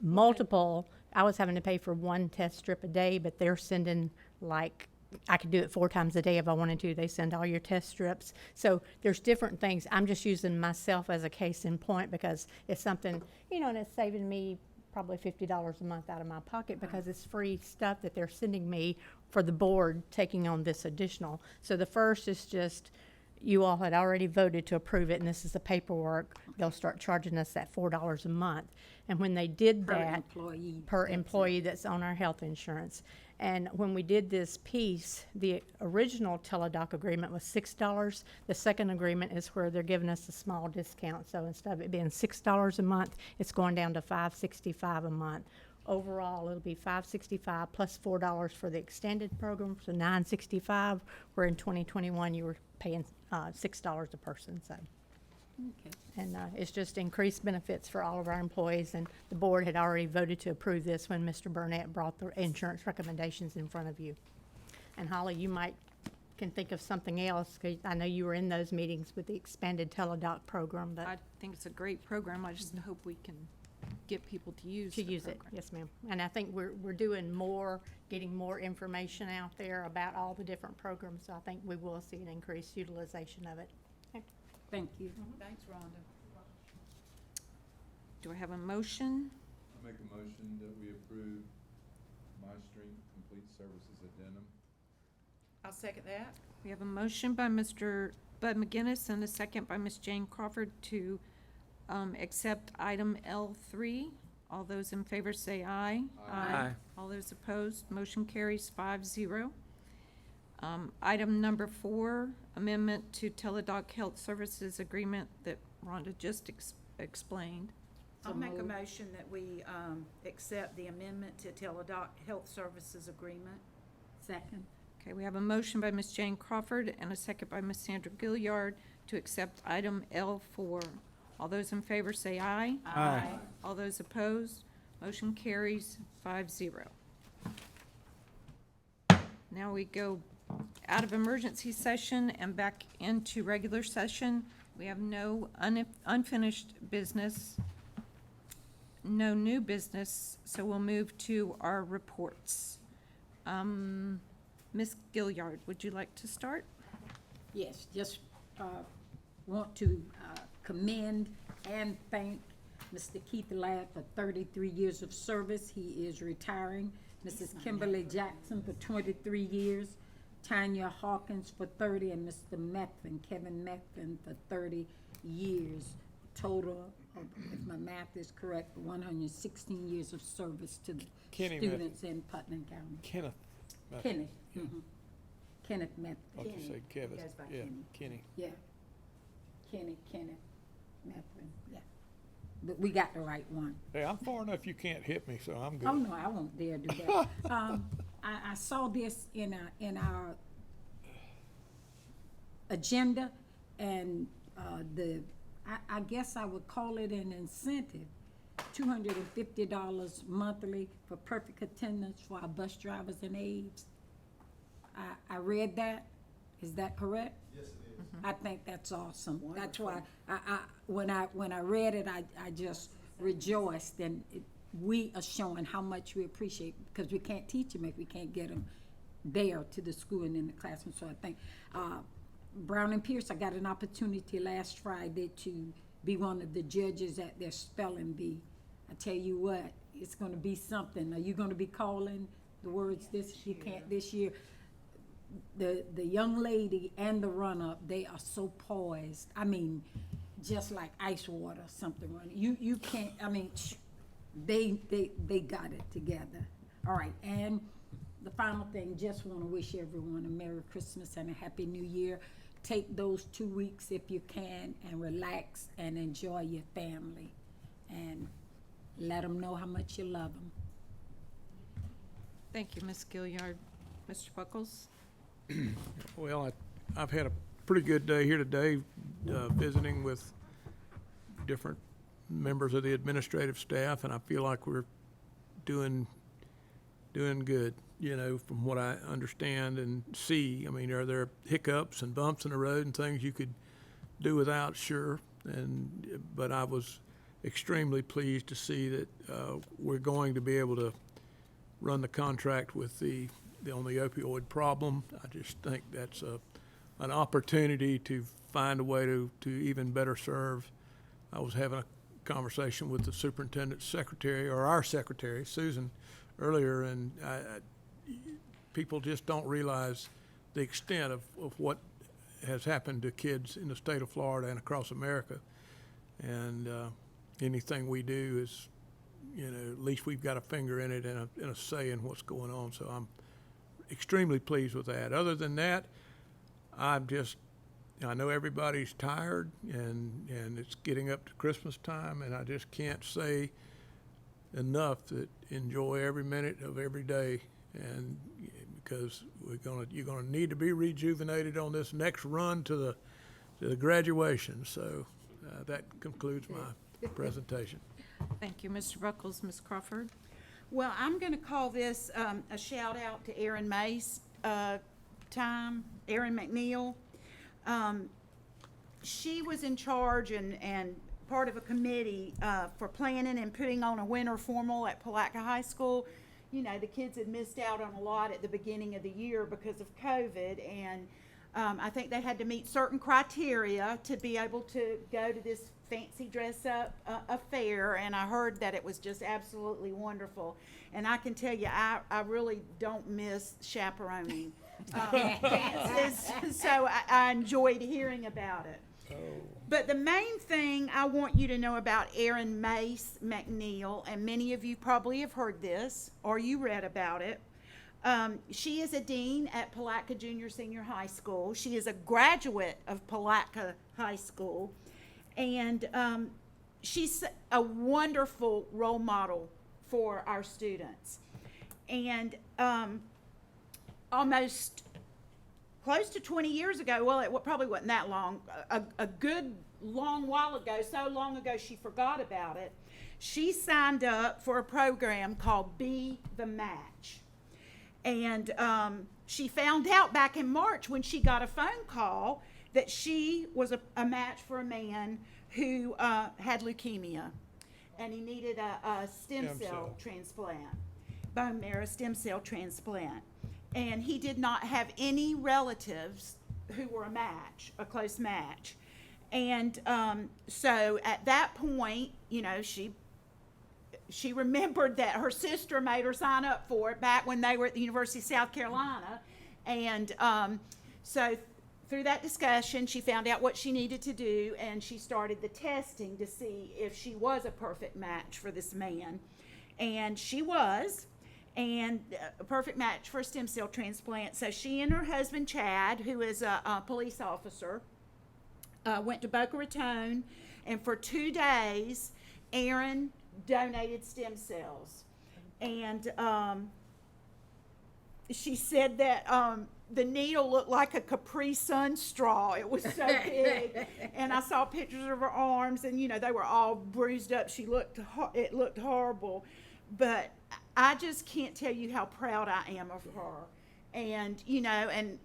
multiple. I was having to pay for one test strip a day, but they're sending, like, I could do it 4 times a day if I wanted to. They send all your test strips. So there's different things. I'm just using myself as a case in point because it's something, and it's saving me probably $50 a month out of my pocket because it's free stuff that they're sending me for the board taking on this additional. So the first is just, you all had already voted to approve it, and this is the paperwork. They'll start charging us that $4 a month. And when they did Per that, employee. per That's it. employee that's on our health insurance. And when we did this piece, the original Teladoc agreement was $6. The second agreement is where they're giving us a small discount. So instead of it being $6 a month, it's going down to $5.65 a month. Overall, it'll be $5.65 plus $4 for the extended program, so $9.65, where in 2021 you were paying $6 a person, so. Okay. And it's just increased benefits for all of our employees, and the board had already voted to approve this when Mr. Burnett brought the insurance recommendations in front of you. And Holly, you can think of something else, 'cause I know you were in those meetings with the expanded Teladoc program, but I think it's a great program. I just hope we can get people to use to the use it, program. yes, ma'am. And I think we're doing more, getting more information out there about all the different programs, so I think we will see an increased utilization of it. Thank you. Thanks, Rhonda. Do I have a motion? I make a motion that we approve My Strength Complete Services Addendum. I'll second that. We have a motion by Mr. Bud McGinnis and a second by Ms. Jane Crawford to accept item L3. All those in favor say aye. Aye. All those opposed, motion carries 5-0. Item number 4, amendment to Teladoc Health Services Agreement that Rhonda just explained. I'll make a motion that we accept the amendment to Teladoc Health Services Agreement. Second. Okay, we have a motion by Ms. Jane Crawford and a second by Ms. Sandra Gilliard to accept item L4. All those in favor say aye. Aye. All those opposed, motion carries 5-0. Now we go out of emergency session and back into regular session. We have no unfinished business, no new business, so we'll move to our reports. Ms. Gilliard, would you like to start? Yes, just want to commend and thank Mr. Keith Ladd for 33 years of service. He is retiring. Mrs. Kimberly Jackson for 23 years. Tanya Hawkins for 30, and Mr. Methvin, Kevin Methvin, for 30 years. Total of, if my math is correct, 116 years of service to the Kenny students in Putnam County. Kenneth. Kenneth, Kenneth Methvin. Like you say, Kevin. Goes by Yeah, Kenny. Kenny. Yeah. Kenneth Methvin, yeah. But we got the right one. Hey, I'm far enough you can't hit me, so I'm good. Oh, no, I won't dare do that. I saw this in our agenda, and I guess I would call it an incentive, $250 monthly for perfect attendance for our bus drivers and aides. I read that. Is that correct? Yes, it is. I think that's awesome. That's why when I read it, I just rejoiced, and we are showing how much we appreciate, because we can't teach them if we can't get them there to the school and in the classroom. So I think Brown and Pierce, I got an opportunity last Friday to be one of the judges at their spelling bee. I tell you what, it's going to be something. Are you going to be calling the words this year? The young lady and the run-up, they are so poised. I mean, just like ice water, something running. You can't, I mean, they got it together. All right, and the final thing, just want to wish everyone a Merry Christmas and a Happy New Year. Take those 2 weeks if you can and relax and enjoy your family. And let them know how much you love them. Thank you, Ms. Gilliard. Mr. Buckles? Well, I've had a pretty good day here today, visiting with different members of the administrative staff, and I feel like we're doing good, you know, from what I understand and see. I mean, are there hiccups and bumps in the road and things you could do without? Sure. But I was extremely pleased to see that we're going to be able to run the contract with on the opioid problem. I just think that's an opportunity to find a way to even better serve. I was having a conversation with the superintendent's secretary, or our secretary, Susan, earlier, and people just don't realize the extent of what has happened to kids in the state of Florida and across America. And anything we do is, at least we've got a finger in it and a say in what's going on. So I'm extremely pleased with that. Other than that, I know everybody's tired and it's getting up to Christmas time, and I just can't say enough that enjoy every minute of every day, and because you're gonna need to be rejuvenated on this next run to the graduation. So that concludes my presentation. Thank you, Mr. Buckles. Ms. Crawford? Well, I'm gonna call this, a shout out to Erin Mace, Erin McNeil. She was in charge and part of a committee, for planning and putting on a winter formal at Palatka High School. The kids had missed out on a lot at the beginning of the year because of COVID, and I think they had to meet certain criteria to be able to go to this fancy dress-up affair, and I heard that it was just absolutely wonderful. And I can tell you, I really don't miss chaperoning dances, so I enjoyed hearing about it. But the main thing I want you to know about Erin Mace McNeil, and many of you probably have heard this or you read about it. She is a dean at Palatka Junior Senior High School. She is a graduate of Palatka High School, and she's a wonderful role model for our students. And almost close to 20 years ago, well, it probably wasn't that long, a good long while ago, so long ago she forgot about it, she signed up for a program called Be the Match. And she found out back in March when she got a phone call that she was a match for a man who had leukemia, and he needed a stem cell transplant, bone marrow stem cell transplant. And he did not have any relatives who were a close match. And so at that point, she remembered that her sister made her sign up for it back when they were at the University of South Carolina. And so through that discussion, she found out what she needed to do, and she started the testing to see if she was a perfect match for this man. And she was. And a perfect match for a stem cell transplant. So she and her husband, Chad, who is a police officer, went to Boca Raton, and for 2 days, Erin donated stem cells. And she said that the needle looked like a Capri Sun straw. It was so big. And I saw pictures of her arms, and, they were all bruised up. It looked horrible. But I just can't tell you how proud I am of her. And, and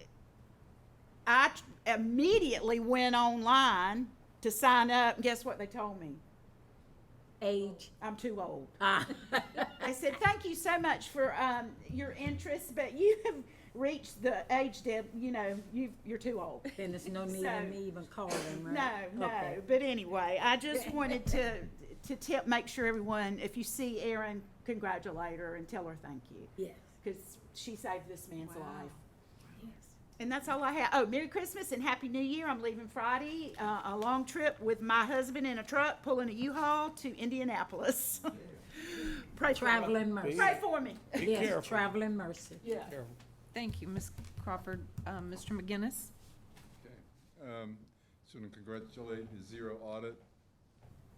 I immediately went online to sign up. Guess what they told me? Age. I'm too old. I said, thank you so much for your interest, but you have reached the age that, you're too old. Then there's no need of me even calling, right? No. Okay. But anyway, I just wanted to make sure everyone, if you see Erin, congratulate her and tell her thank you. Yes. Because she saved this man's life. Yes. And that's all I have. Oh, Merry Christmas and Happy New Year. I'm leaving Friday, a long trip with my husband in a truck, pulling a U-Haul to Indianapolis. Pray Traveling for me. mercy. Pray for me. Yes, traveling mercy. Yeah. Thank you, Ms. Crawford. Mr. McGinnis? Okay. Just want to congratulate his zero audit.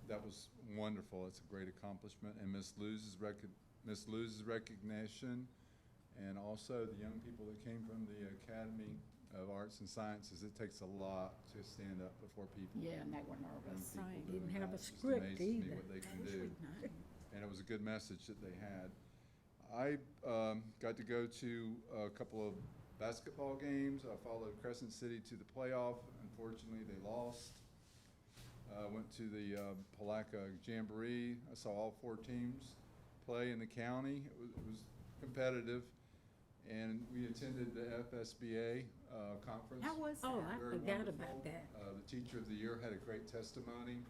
That was wonderful. It's a great accomplishment. And Miss Luz's recognition, and also the young people that came from the Academy of Arts and Sciences. It takes a lot to stand up before people. Yeah, and they were nervous. Young people Didn't doing have a that. It's just script amazing to me either. what they can do. And it was a good message that they had. I got to go to a couple of basketball games. I followed Crescent City to the playoff. Unfortunately, they lost. Went to the Palatka Jamboree. I saw all 4 teams play in the county. It was competitive. And we attended the FSBA conference. How was that? Oh, I Very forgot wonderful. about that. The Teacher of the Year had a great testimony.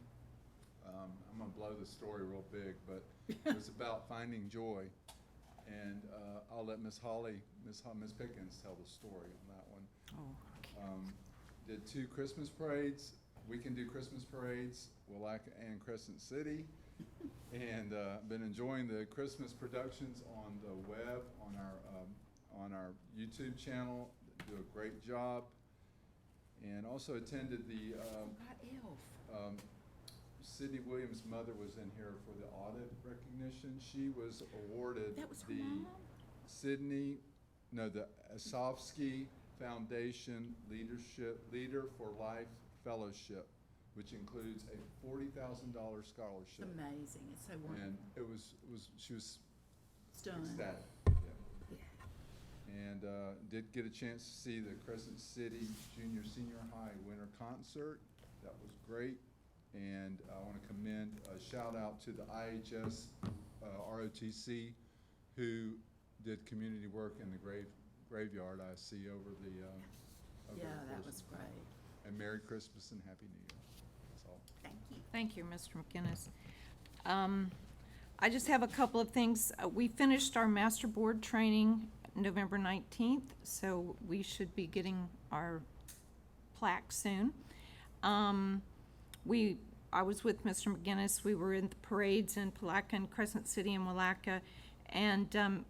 I'm gonna blow the story real big, but it was about finding joy. And I'll let Miss Pickens tell the story on that one. Did 2 Christmas parades. We can do Christmas parades, Willaca and Crescent City. And been enjoying the Christmas productions on the web, on our YouTube channel. Do a great job. And also attended the Sydney Williams' mother was in here for the audit recognition. She was awarded the Asofsky Foundation Leader for Life Fellowship, which includes a $40,000 scholarship. Amazing, it's so wonderful. And she was Stunned. ecstatic. Yeah. And did get a chance to see the Crescent City Senior High Winter Concert. That was great. And I want to commend a shout out to the IHS ROTC, who did community work in the graveyard I see over the over Yeah, the that course was of time. great. And Merry Christmas and Happy New Year. That's all. Thank you. Thank you, Mr. McGinnis. I just have a couple of things. We finished our master board training November 19th, so we should be getting our plaque soon. I was with Mr. McGinnis. We were in the parades in Palatka and Crescent City and Willaca, and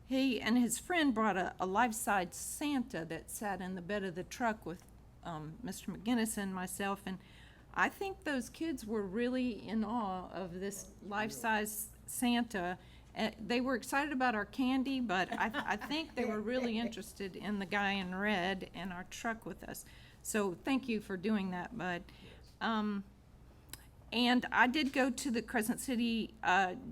he and his friend brought a life-size Santa that sat in the bed of the truck with Mr. McGinnis and myself, and I think those kids were really in awe of this life-size Santa. They were excited about our candy, but I think they were really interested in the guy in red in our truck with us. So thank you for doing that, Bud. And I did go to the Crescent City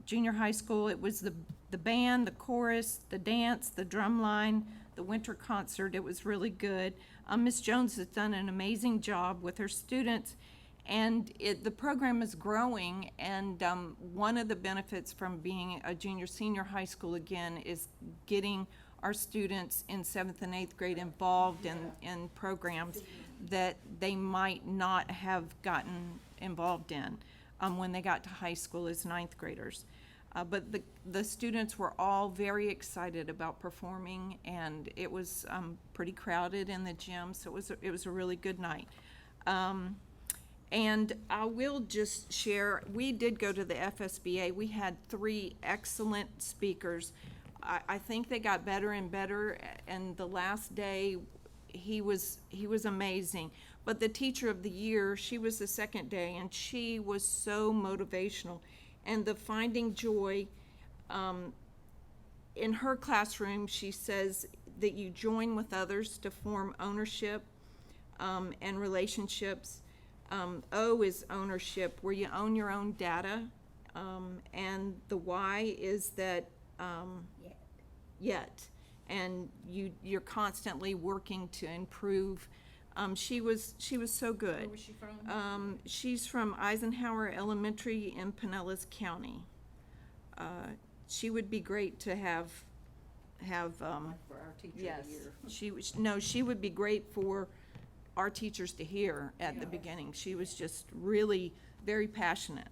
Junior High School. It was the band, the chorus, the dance, the drum line, the winter concert. It was really good. Ms. Jones has done an amazing job with her students, and the program is growing. And one of the benefits from being a senior high school again is getting our students in 7th and 8th grade involved in programs that they might not have gotten involved in when they got to high school as 9th graders. But the students were all very excited about performing, and it was pretty crowded in the gym, so it was a really good night. And I will just share, we did go to the FSBA. We had 3 excellent speakers. I think they got better and better, and the last day he was amazing. But the teacher of the year, she was the second day, and she was so motivational. And the finding joy, in her classroom, she says that you join with others to form ownership and relationships. O is ownership, where you own your own data, and the Y is that yet, and you're constantly working to improve. She was so good. Where was she from? She's from Eisenhower Elementary in Pinellas County. She would be great to have. For our teacher Yes, of the year. she would be great for our teachers to hear at the beginning. She was just really very passionate.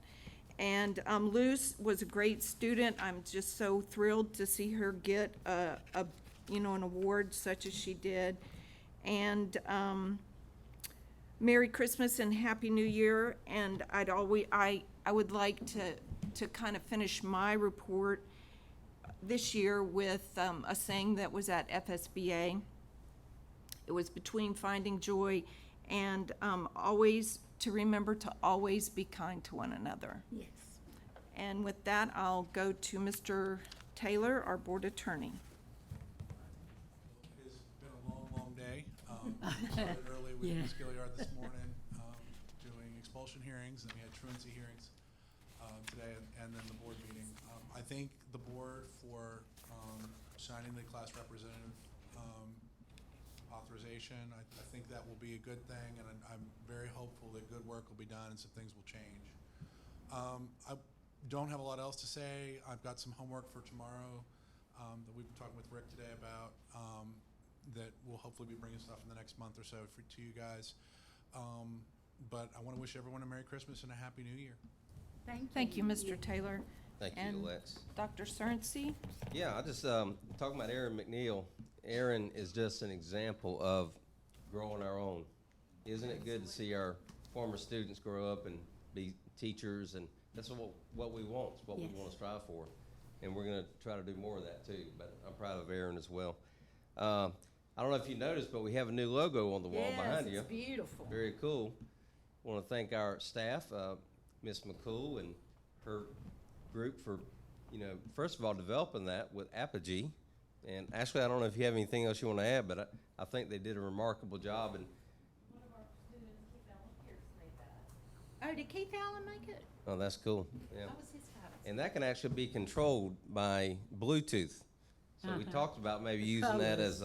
And Luz was a great student. I'm just so thrilled to see her get an award such as she did. And Merry Christmas and Happy New Year. And I would like to kind of finish my report this year with a saying that was at FSBA. It was between finding joy and always to remember to always be kind to one another. Yes. And with that, I'll go to Mr. Taylor, our board attorney. It's been a long, long day. We started early with Ms. Gilliard this morning, doing expulsion hearings, and we had truancy hearings today, and then the board meeting. I thank the board for signing the class representative authorization. I think that will be a good thing, and I'm very hopeful that good work will be done and some things will change. I don't have a lot else to say. I've got some homework for tomorrow that we've been talking with Rick today about that we'll hopefully be bringing stuff in the next month or so to you guys. but I want to wish everyone a Merry Christmas and a Happy New Year. Thank you, Mr. Taylor. Thank you, And Lex. Dr. Cernsey? Yeah, I just, talking about Aaron McNeil, Aaron is just an example of growing our own. Isn't it good to see our former students grow up and be teachers, and that's what we want, it's what we want to strive for. And we're gonna try to do more of that too, but I'm proud of Aaron as well. I don't know if you noticed, but we have a new logo on the wall behind you. Yes, it's beautiful. Very cool. Want to thank our staff, Miss McCool and her group for, first of all, developing that with Apogee. And Ashley, I don't know if you have anything else you want to add, but I think they did a remarkable job. And One of our students, Keith Allen Pierce, made that. Oh, did Keith Allen make it? oh, that's cool. Yeah. What was his title? And that can actually be controlled by Bluetooth. So we talked about maybe using that as,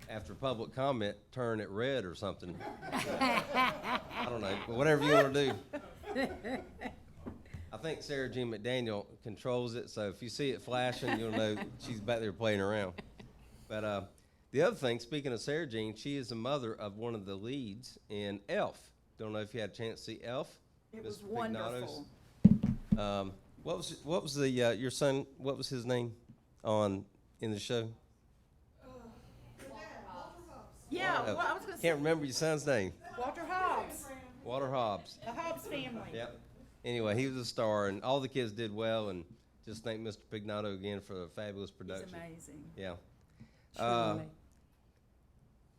after public comment, turn it red or something. I don't know, whatever you want to do. I think Sarah Jean McDaniel controls it, so if you see it flashing, you'll know she's back there playing around. But the other thing, speaking of Sarah Jean, she is the mother of one of the leads in Elf. Don't know if you had a chance to see Elf. It was Mr. Pignatos. wonderful. What was the your son? What was his name in the show? Yeah, well, I was gonna say, Can't remember your son's name. Walter Hobbs, Walter Hobbs. the Hobbs family. Yep. Anyway, he was a star, and all the kids did well. And just thank Mr. Pignato again for a fabulous He's production. amazing. Yeah. Truly.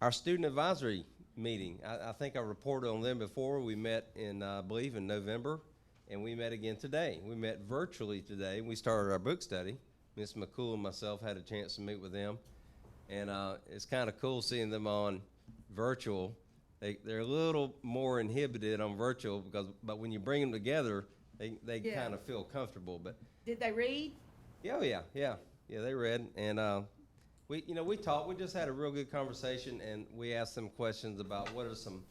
Our student advisory meeting, I think I reported on them before. We met in, I believe, in November, and we met again today. We met virtually today. We started our book study. Ms. McCool and myself had a chance to meet with them, and it's kind of cool seeing them on virtual. They're a little more inhibited on virtual but when you bring them together, they Yeah. kind of feel comfortable. But Did they read? yeah, they read, and we talked. We just had a real good conversation, and we asked them questions about what are some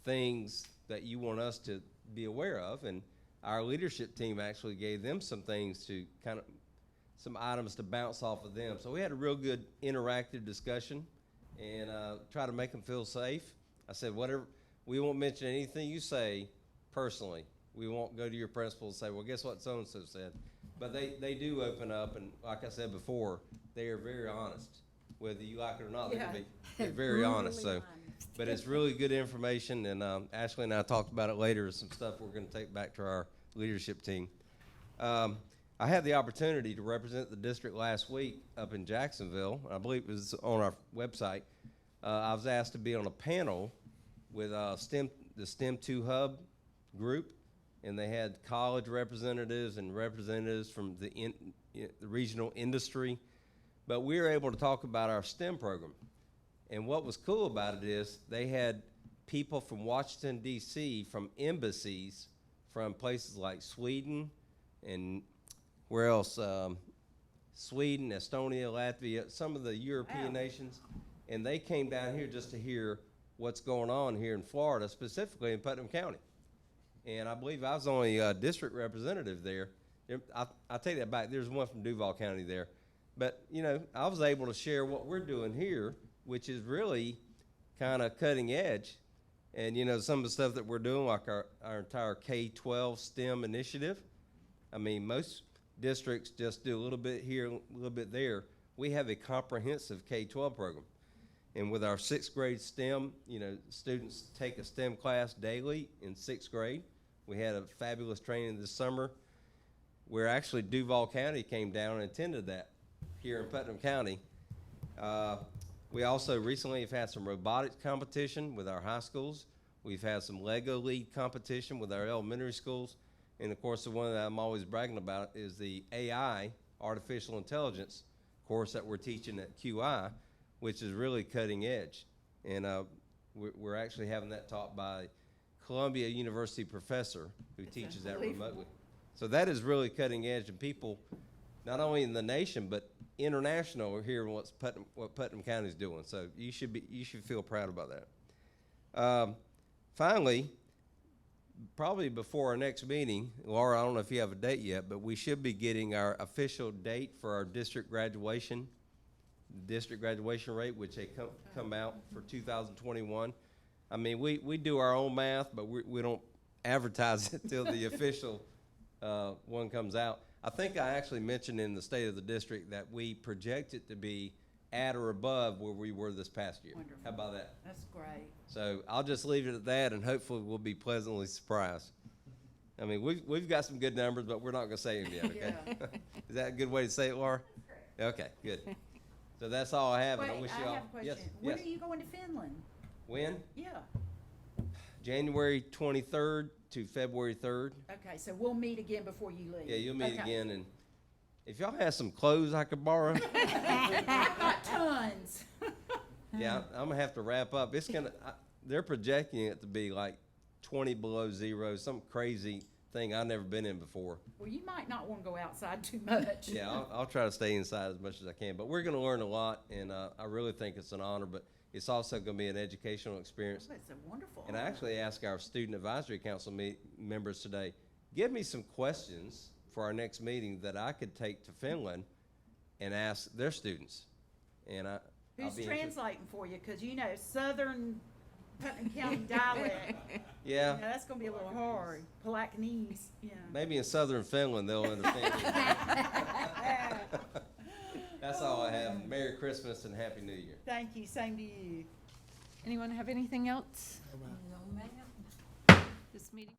things that you want us to be aware of, and our leadership team actually gave them some things to some items to bounce off of them. So we had a real good interactive discussion, and try to make them feel safe. I said, whatever, we won't mention anything you say personally. We won't go to your principal and say, well, guess what so-and-so said. But they do open up, and like I said before, they are very honest. Whether you like it or not, they're very honest. So, but it's really good information, and Ashley and I talked about it later, some stuff we're going to take back to our leadership team. I had the opportunity to represent the district last week up in Jacksonville. I believe it was on our website. I was asked to be on a panel with the STEM 2 Hub group, and they had college representatives and representatives from the regional industry. But we were able to talk about our STEM program. And what was cool about it is they had people from Washington, D.C., from embassies from places like Sweden and where else? Sweden, Estonia, Latvia, some of the European nations. And they came down here just to hear what's going on here in Florida, specifically in Putnam County. And I believe I was the only district representative there. I'll take that back. There's one from Duval County there. But, I was able to share what we're doing here, which is really kind of cutting edge. And, some of the stuff that we're doing, like our entire K-12 STEM initiative. I mean, most districts just do a little bit here, a little bit there. We have a comprehensive K-12 program. And with our 6th grade STEM, students take a STEM class daily in 6th grade. We had a fabulous training this summer where actually Duval County came down and attended that here in Putnam County. We also recently have had some robotics competition with our high schools. We've had some Lego League competition with our elementary schools. And of course, the one that I'm always bragging about is the AI, artificial intelligence course that we're teaching at QI, which is really cutting edge. And we're actually having that taught by Columbia University professor who teaches that remotely. So that is really cutting edge, and people, not only in the nation, but international, are hearing what Putnam County is doing. So you should feel proud about that. Finally, probably before our next meeting, Laura, I don't know if you have a date yet, but we should be getting our official date for our district graduation rate, which they come out for 2021. I mean, we do our own math, but we don't advertise it till the official one comes out. I think I actually mentioned in the State of the District that we project it to be at or above where we were this past year. Wonderful. How about that? That's great. So I'll just leave it at that, and hopefully we'll be pleasantly surprised. I mean, we've got some good numbers, but we're not gonna say them yet, okay? Is that a good way to say it, Laura? Okay, good. So that's all I have, and I Wait, wish I you all. have a Yes, question. When yes. are you going to Finland? When? Yeah. January 23rd to February 3rd. Okay, so we'll meet again before you leave. Yeah, you'll meet Okay. again, and if y'all have some clothes I could borrow, I've got tons. yeah, I'm gonna have to wrap up. They're projecting it to be like 20 below zero, some crazy thing I've never been in before. Well, you might not want to go outside too much. Yeah, I'll try to stay inside as much as I can, but we're gonna learn a lot, and I really think it's an honor, but it's also gonna be an educational experience. It's a wonderful. And I actually asked our Student Advisory Council members today, give me some questions for our next meeting that I could take to Finland and ask their students. And I'll Who's be interested. translating for you? Because you know Southern Putnam County dialect. Yeah. You know, that's going to be a little hard. Polacanese. Yeah. Maybe in southern Finland they'll understand it. That's all I have. Merry Christmas and Happy New Year. Thank you. Same to you. Anyone have anything else? This meeting.